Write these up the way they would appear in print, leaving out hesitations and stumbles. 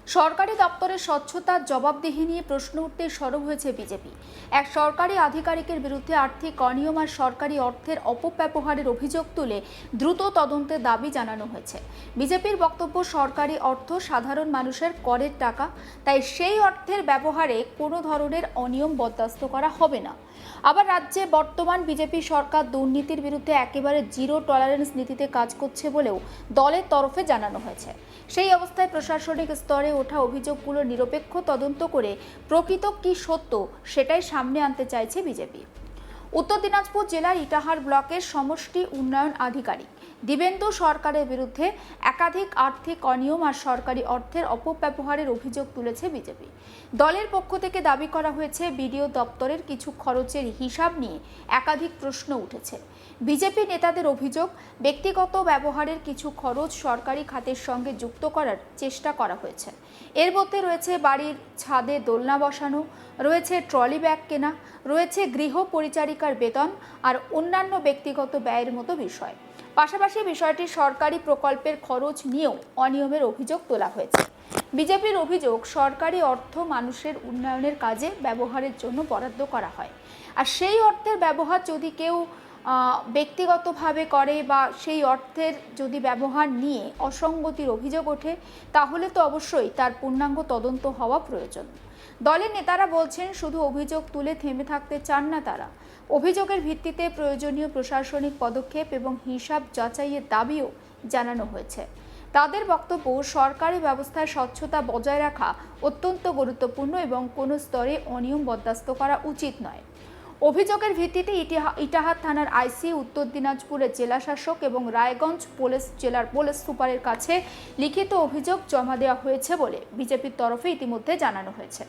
সরকারি দপ্তরের স্বচ্ছতার জবাবদিহি নিয়ে প্রশ্ন উঠতে সরব হয়েছে বিজেপি। এক সরকারি আধিকারিকের বিরুদ্ধে আর্থিক অনিয়ম আর সরকারি অর্থের অপব্যবহারের অভিযোগ তুলে দ্রুত তদন্তের দাবি জানানো হয়েছে। বিজেপির বক্তব্য, সরকারি অর্থ সাধারণ মানুষের করের টাকা, তাই সেই অর্থের ব্যবহারে কোনো ধরনের অনিয়ম বরদাস্ত করা হবে না। আবার রাজ্যে বর্তমান বিজেপি সরকার দুর্নীতির বিরুদ্ধে একেবারে জিরো টলারেন্স নীতিতে কাজ করছে বলেও দলের তরফে জানানো হয়েছে। সেই অবস্থায় প্রশাসনিক স্তরে ওঠা অভিযোগগুলো নিরপেক্ষ তদন্ত করে প্রকৃত কি সত্য সেটাই সামনে আনতে চাইছে বিজেপি। উত্তর দিনাজপুর জেলার ইটাহার ব্লকের সমষ্টি উন্নয়ন আধিকারিক দিবেন্দু সরকারের বিরুদ্ধে একাধিক আর্থিক অনিয়ম আর সরকারি অর্থের অপব্যবহারের অভিযোগ তুলেছে বিজেপি। দলের পক্ষ থেকে দাবি করা হয়েছে, বিডিও দপ্তরের কিছু খরচের হিসাব নিয়ে একাধিক প্রশ্ন উঠেছে। বিজেপি নেতাদের অভিযোগ, ব্যক্তিগত ব্যবহারের কিছু খরচ সরকারি খাতের সঙ্গে যুক্ত করার চেষ্টা করা হয়েছে। এর মধ্যে রয়েছে বাড়ির ছাদে দোলনা বসানো, রয়েছে ট্রলি ব্যাগ কেনা, রয়েছে গৃহ পরিচারিকার বেতন আর অন্যান্য ব্যক্তিগত ব্যয়ের মতো বিষয়। পাশাপাশি বিষয়টি সরকারি প্রকল্পের খরচ নিয়েও অনিয়মের অভিযোগ তোলা হয়েছে। বিজেপির অভিযোগ, সরকারি অর্থ মানুষের উন্নয়নের কাজে ব্যবহারের জন্য বরাদ্দ করা হয়, আর সেই অর্থের ব্যবহার যদি কেউ ব্যক্তিগতভাবে করে বা সেই অর্থের যদি ব্যবহার নিয়ে অসঙ্গতির অভিযোগ ওঠে, তাহলে তো অবশ্যই তার পূর্ণাঙ্গ তদন্ত হওয়া প্রয়োজন। দলের নেতারা বলছেন, শুধু অভিযোগ তুলে থেমে থাকতে চান না তারা। অভিযোগের ভিত্তিতে প্রয়োজনীয় প্রশাসনিক পদক্ষেপ এবং হিসাব যাচাইয়ের দাবিও জানানো হয়েছে। তাদের বক্তব্য, সরকারি ব্যবস্থায় স্বচ্ছতা বজায় রাখা অত্যন্ত গুরুত্বপূর্ণ এবং কোনো স্তরে অনিয়ম বরদাস্ত করা উচিত নয়। অভিযোগের ভিত্তিতে ইটাহার থানার আইসি, উত্তর দিনাজপুরের জেলা শাসক এবং রায়গঞ্জ জেলার পুলিশ সুপারের কাছে লিখিত অভিযোগ জমা দেওয়া হয়েছে বলে বিজেপির তরফে ইতিমধ্যে জানানো হয়েছে।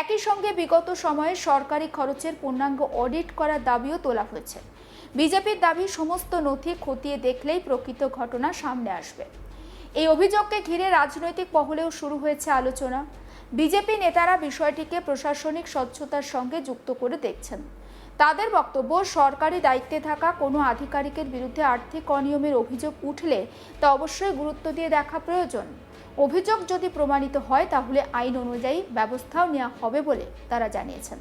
একই সঙ্গে বিগত সময়ে সরকারি খরচের পূর্ণাঙ্গ অডিট করার দাবিও তোলা হয়েছে। বিজেপির দাবি, সমস্ত নথি খতিয়ে দেখলেই প্রকৃত ঘটনা সামনে আসবে। এই অভিযোগকে ঘিরে রাজনৈতিক মহলেও শুরু হয়েছে আলোচনা। বিজেপি নেতারা বিষয়টিকে প্রশাসনিক স্বচ্ছতার সঙ্গে যুক্ত করে দেখছেন। তাদের বক্তব্য, সরকারি দায়িত্বে থাকা কোনো আধিকারিকের বিরুদ্ধে আর্থিক অনিয়মের অভিযোগ উঠলে তা অবশ্যই গুরুত্ব দিয়ে দেখা প্রয়োজন। অভিযোগ যদি প্রমাণিত হয় তাহলে আইন অনুযায়ী ব্যবস্থাও নেওয়া হবে বলে তারা জানিয়েছেন।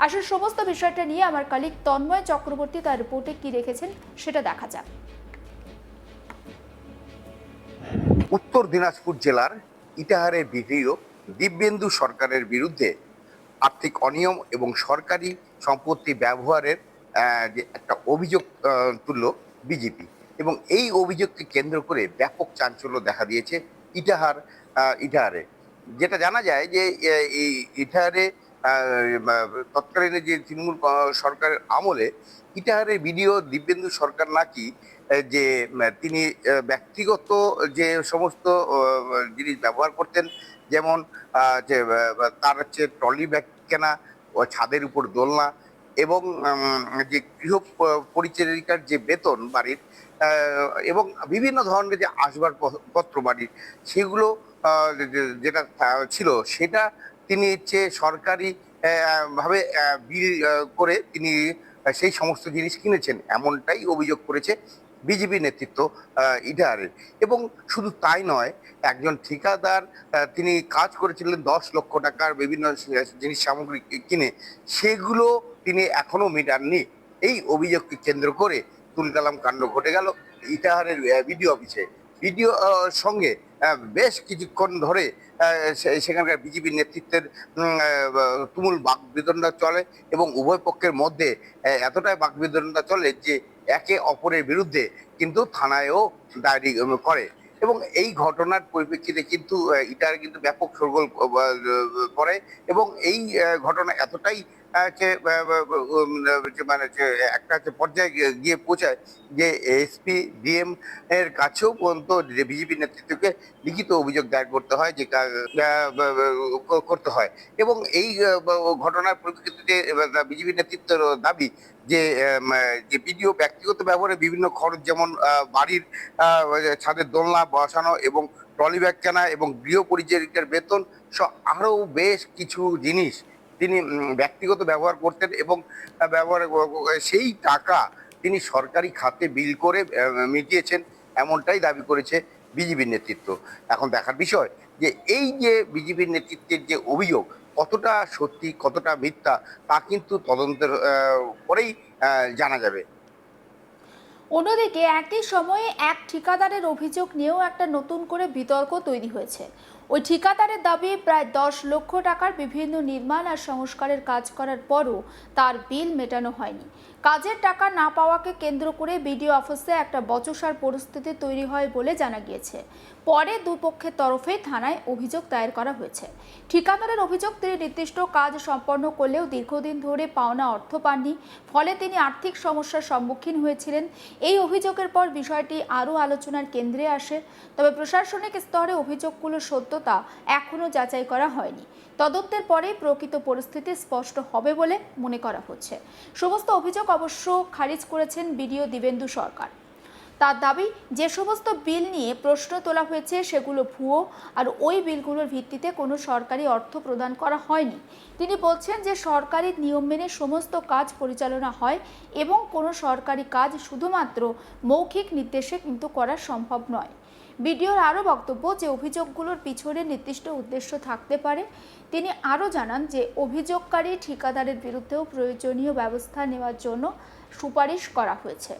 আসলে সমস্ত বিষয়টা নিয়ে আমার কলিগ তন্ময় চক্রবর্তী তার রিপোর্টে কি রেখেছেন সেটা দেখা যাক। উত্তর দিনাজপুর জেলার ইটাহারের বিডিও দিব্যেন্দু সরকারের বিরুদ্ধে আর্থিক অনিয়ম এবং সরকারি সম্পত্তি ব্যবহারের যে একটা অভিযোগ তুলল বিজেপি, এবং এই অভিযোগকে কেন্দ্র করে ব্যাপক চাঞ্চল্য দেখা দিয়েছে ইটাহারে। যেটা জানা যায় যে এই ইটাহারে তৎকালীন যে তৃণমূল সরকারের আমলে ইটাহারের বিডিও দিব্যেন্দু সরকার নাকি যে তিনি ব্যক্তিগত যে সমস্ত জিনিস ব্যবহার করতেন, যেমন যে তার হচ্ছে ট্রলি ব্যাগ কেনা, ছাদের উপর দোলনা, এবং যে গৃহ পরিচারিকার যে বেতন বাড়ির, এবং বিভিন্ন ধরনের যে আসবাবপত্র বাড়ির, সেগুলো যেটা ছিল সেটা তিনি হচ্ছে সরকারি ভাবে বিল করে তিনি সেই সমস্ত জিনিস কিনেছেন, এমনটাই অভিযোগ করেছে বিজেপি নেতৃত্ব ইটাহারের। এবং শুধু তাই নয়, একজন ঠিকাদার তিনি কাজ করেছিলেন 10 লক্ষ টাকার বিভিন্ন জিনিস সামগ্রী কিনে, সেগুলো তিনি এখনো মেটাননি। এই অভিযোগকে কেন্দ্র করে তুলকালাম কাণ্ড ঘটে গেল ইটাহারের বিডিও অফিসে। বিডিও সঙ্গে বেশ কিছুক্ষণ ধরে সেখানকার বিজেপি নেতৃত্বের তুমুল বাকবিতণ্ডা চলে, এবং উভয় পক্ষের মধ্যে এতটাই বাকবিতণ্ডা চলে যে একে অপরের বিরুদ্ধে কিন্তু থানায়ও ডায়েরি করে। এবং এই ঘটনার পরিপ্রেক্ষিতে কিন্তু ইটার কিন্তু ব্যাপক শোরগোল করে, এবং এই ঘটনা এতটাই মানে একটা পর্যায়ে গিয়ে পৌঁছায় যে এসপি ডিএম এর কাছেও পর্যন্ত বিজেপি নেতৃত্বকে লিখিত অভিযোগ দায়ের করতে হয়, যে করতে হয়। এবং এই ঘটনার পরিপ্রেক্ষিতে বিজেপি নেতৃত্বের দাবি যে বিডিও ব্যক্তিগত ব্যবহারে বিভিন্ন খরচ, যেমন বাড়ির ছাদের দোলনা বসানো এবং ট্রলি ব্যাগ কেনা এবং গৃহ পরিচারিকার বেতন সহ আরও বেশ কিছু জিনিস তিনি ব্যক্তিগত ব্যবহার করতেন, এবং সেই টাকা তিনি সরকারি খাতে বিল করে মিটিয়েছেন, এমনটাই দাবি করেছে বিজেপির নেতৃত্ব। এখন দেখার বিষয় যে এই যে বিজেপির নেতৃত্বের যে অভিযোগ কতটা সত্যি কতটা মিথ্যা তা কিন্তু তদন্তের পরেই জানা যাবে। অন্যদিকে একই সময়ে এক ঠিকাদারের অভিযোগ নিয়েও একটা নতুন করে বিতর্ক তৈরি হয়েছে। ওই ঠিকাদারের দাবি প্রায় 10 লক্ষ টাকার বিভিন্ন নির্মাণ আর সংস্কারের কাজ করার পরও তার বিল মেটানো হয়নি। কাজের টাকা না পাওয়াকে কেন্দ্র করে বিডিও অফিসে একটা বচসার পরিস্থিতি তৈরি হয় বলে জানা গিয়েছে। পরে দুপক্ষের তরফে থানায় অভিযোগ দায়ের করা হয়েছে। ঠিকাদারের অভিযোগ, তিনি নির্দিষ্ট কাজ সম্পন্ন করলেও দীর্ঘদিন ধরে পাওনা অর্থ পাননি, ফলে তিনি আর্থিক সমস্যার সম্মুখীন হয়েছিলেন। এই অভিযোগের পর বিষয়টি আরও আলোচনার কেন্দ্রে আসে। তবে প্রশাসনিক স্তরে অভিযোগগুলোর সত্যতা এখনও যাচাই করা হয়নি। তদন্তের পরে প্রকৃত পরিস্থিতি স্পষ্ট হবে বলে মনে করা হচ্ছে। সমস্ত অভিযোগ অবশ্য খারিজ করেছেন বিডিও দিবেন্দু সরকার। তার দাবি, যে সমস্ত বিল নিয়ে প্রশ্ন তোলা হয়েছে সেগুলো ভুয়ো, আর ওই বিলগুলোর ভিত্তিতে কোনো সরকারি অর্থ প্রদান করা হয়নি। তিনি বলছেন যে সরকারি নিয়ম মেনে সমস্ত কাজ পরিচালনা হয় এবং কোনো সরকারি কাজ শুধুমাত্র মৌখিক নির্দেশে কিন্তু করা সম্ভব নয়। বিডিওর আরও বক্তব্য যে অভিযোগগুলোর পিছনে নির্দিষ্ট উদ্দেশ্য থাকতে পারে। তিনি আরও জানান যে অভিযোগকারী ঠিকাদারের বিরুদ্ধেও প্রয়োজনীয় ব্যবস্থা নেওয়ার জন্য সুপারিশ করা হয়েছে।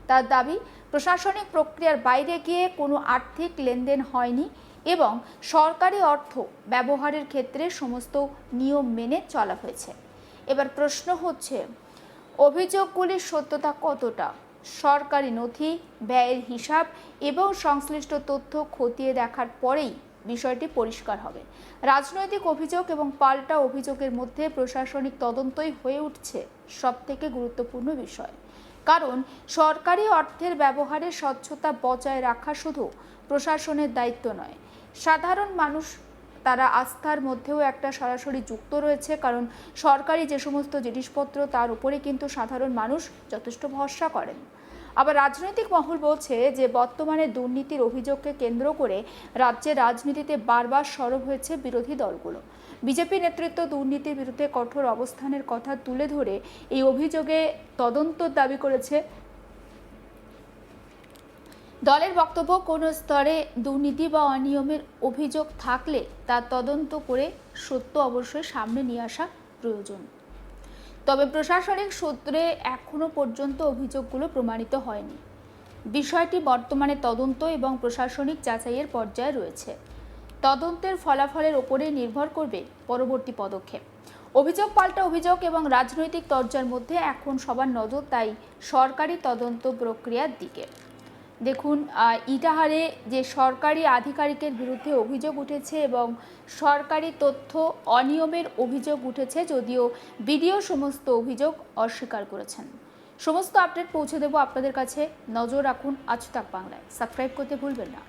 তার দাবি, প্রশাসনিক প্রক্রিয়ার বাইরে গিয়ে কোনো আর্থিক লেনদেন হয়নি এবং সরকারি অর্থ ব্যবহারের ক্ষেত্রে সমস্ত নিয়ম মেনে চলা হয়েছে। এবার প্রশ্ন হচ্ছে, অভিযোগগুলির সত্যতা কতটা? সরকারি নথি, ব্যয়ের হিসাব এবং সংশ্লিষ্ট তথ্য খতিয়ে দেখার পরেই বিষয়টি পরিষ্কার হবে। রাজনৈতিক অভিযোগ এবং পাল্টা অভিযোগের মধ্যে প্রশাসনিক তদন্তই হয়ে উঠছে সবথেকে গুরুত্বপূর্ণ বিষয়। কারণ সরকারি অর্থের ব্যবহারে স্বচ্ছতা বজায় রাখা শুধু প্রশাসনের দায়িত্ব নয়, সাধারণ মানুষ তারা আস্থার মধ্যেও একটা সরাসরি যুক্ত রয়েছে। কারণ সরকারি যে সমস্ত জিনিসপত্র তার উপরে কিন্তু সাধারণ মানুষ যথেষ্ট ভরসা করেন। আবার রাজনৈতিক মহল বলছে যে বর্তমানে দুর্নীতির অভিযোগকে কেন্দ্র করে রাজ্যের রাজনীতিতে বারবার সরব হয়েছে বিরোধী দলগুলো। বিজেপি নেতৃত্ব দুর্নীতির বিরুদ্ধে কঠোর অবস্থানের কথা তুলে ধরে এই অভিযোগে তদন্ত দাবি করেছে। দলের বক্তব্য, কোনো স্তরে দুর্নীতি বা অনিয়মের অভিযোগ থাকলে তা তদন্ত করে সত্য অবশ্যই সামনে নিয়ে আসা প্রয়োজন। তবে প্রশাসনিক সূত্রে এখনো পর্যন্ত অভিযোগগুলো প্রমাণিত হয়নি। বিষয়টি বর্তমানে তদন্ত এবং প্রশাসনিক যাচাইয়ের পর্যায়ে রয়েছে। তদন্তের ফলাফলের ওপরে নির্ভর করবে পরবর্তী পদক্ষেপ। অভিযোগ পাল্টা অভিযোগ এবং রাজনৈতিক তরজার মধ্যে এখন সবার নজর তাই সরকারি তদন্ত প্রক্রিয়ার দিকে। দেখুন, ইটাহারে যে সরকারি আধিকারিকের বিরুদ্ধে অভিযোগ উঠেছে এবং সরকারি তথ্য অনিয়মের অভিযোগ উঠেছে, যদিও বিডিও সমস্ত অভিযোগ অস্বীকার করেছেন। সমস্ত আপডেট পৌঁছে দেব আপনাদের কাছে। নজর রাখুন আজ তাক বাংলায়। সাবস্ক্রাইব করতে ভুলবেন না।